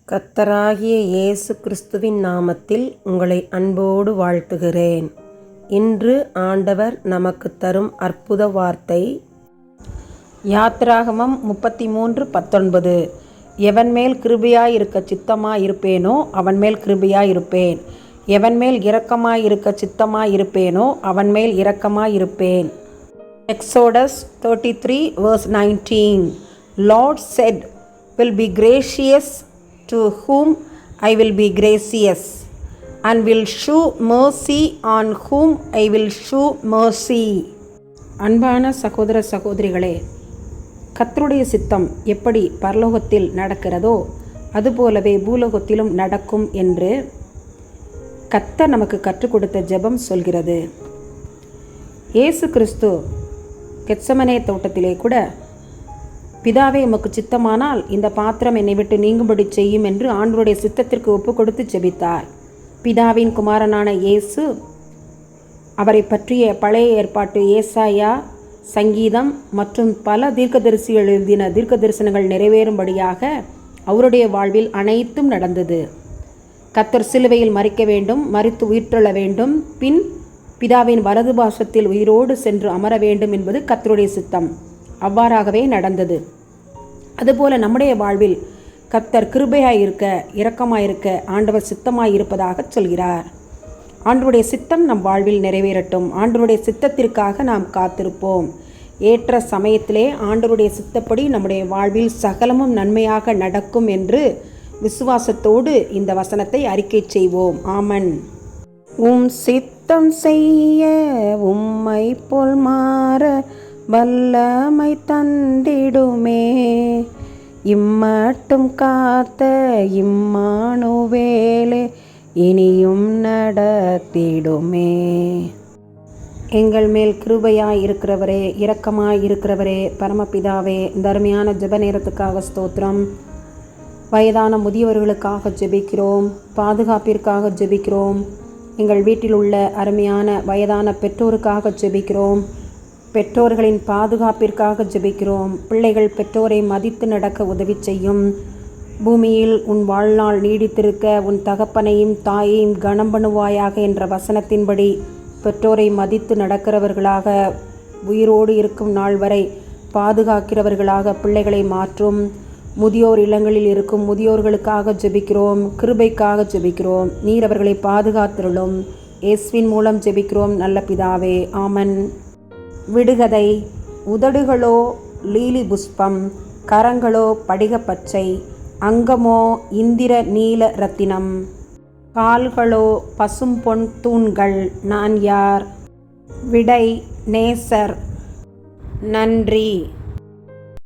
கர்த்தராகிய இயேசு கிறிஸ்துவின் நாமத்தில் உங்களை அன்போடு வாழ்த்துகிறேன். இன்று ஆண்டவர் நமக்கு தரும் அற்புத வார்த்தை யாத்திராகமம் 33:19. எவன்மேல் கிருபையாயிருக்க சித்தமாயிருப்பேனோ அவன்மேல் கிருபையாயிருப்பேன், எவன்மேல் இரக்கமாயிருக்க சித்தமாயிருப்பேனோ அவன்மேல் இரக்கமாயிருப்பேன். Exodus 33:19. Lord said, will be gracious to whom I will be gracious, and will shew mercy on whom I will shew mercy. அன்பான சகோதர சகோதரிகளே, கர்த்தருடைய சித்தம் எப்படி பரலோகத்தில் நடக்கிறதோ அதுபோலவே பூலோகத்திலும் நடக்கும் என்று கர்த்தர் நமக்கு கற்றுக் கொடுத்த ஜெபம் சொல்கிறது. இயேசு கிறிஸ்து கெத்செமனே தோட்டத்திலே கூட, பிதாவே உமக்கு சித்தமானால் இந்த பாத்திரம் என்னை விட்டு நீங்கும்படி செய்யும் என்று ஆண்டவருடைய சித்தத்திற்கு ஒப்பு கொடுத்து ஜெபித்தார். பிதாவின் குமாரனான இயேசு, அவரை பற்றிய பழைய ஏற்பாட்டு ஏசாயா, சங்கீதம் மற்றும் பல தீர்க்கதரிசிகள் எழுதின தீர்க்க தரிசனங்கள் நிறைவேறும்படியாக அவருடைய வாழ்வில் அனைத்தும் நடந்தது. கர்த்தர் சிலுவையில் மரிக்க வேண்டும், மரித்து உயிர்த்தெழ வேண்டும், பின் பிதாவின் வலது பாசத்தில் உயிரோடு சென்று அமர வேண்டும் என்பது கர்த்தருடைய சித்தம். அவ்வாறாகவே நடந்தது. அதுபோல நம்முடைய வாழ்வில் கர்த்தர் கிருபையாயிருக்க, இரக்கமாயிருக்க ஆண்டவர் சித்தமாயிருப்பதாக சொல்கிறார். ஆண்டவருடைய சித்தம் நம் வாழ்வில் நிறைவேறட்டும். ஆண்டவருடைய சித்தத்திற்காக நாம் காத்திருப்போம். ஏற்ற சமயத்திலே ஆண்டவருடைய சித்தப்படி நம்முடைய வாழ்வில் சகலமும் நன்மையாக நடக்கும் என்று விசுவாசத்தோடு இந்த வசனத்தை அறிக்கை செய்வோம். ஆமன். உம் சித்தம் செய்ய உம்மை போல் மாற வல்லமை தந்திடுமே, இம்மட்டும் காத்த இம்மானுவேலே இனியும் நடத்திடுமே. எங்கள் மேல் கிருபையாய் இருக்கிறவரே, இரக்கமாய் இருக்கிறவரே, பரமபிதாவே, இந்த அருமையான ஜெப நேரத்துக்காக ஸ்தோத்திரம். வயதான முதியவர்களுக்காக ஜெபிக்கிறோம், பாதுகாப்பிற்காக ஜெபிக்கிறோம். எங்கள் வீட்டில் உள்ள அருமையான வயதான பெற்றோருக்காக ஜெபிக்கிறோம். பெற்றோர்களின் பாதுகாப்பிற்காக ஜெபிக்கிறோம். பிள்ளைகள் பெற்றோரை மதித்து நடக்க உதவி செய்யும். பூமியில் உன் வாழ்நாள் நீடித்திருக்க உன் தகப்பனையும் தாயையும் கனம் பண்ணுவாயாக என்ற வசனத்தின்படி பெற்றோரை மதித்து நடக்கிறவர்களாக, உயிரோடு இருக்கும் நாள் வரை பாதுகாக்கிறவர்களாக பிள்ளைகளை மாற்றும். முதியோர் இல்லங்களில் இருக்கும் முதியோர்களுக்காக ஜெபிக்கிறோம். கிருபைக்காக ஜெபிக்கிறோம். நீர் அவர்களை பாதுகாத்திருளும். இயேசுவின் மூலம் ஜெபிக்கிறோம் நல்ல பிதாவே. ஆமன். விடுகதை. உதடுகளோ லீலி புஷ்பம், கரங்களோ படிகப்பச்சை, அங்கமோ இந்திர நீல ரத்தினம், கால்களோ பசும்பொன் தூண்கள். நான் யார்? விடை நேசர். நன்றி.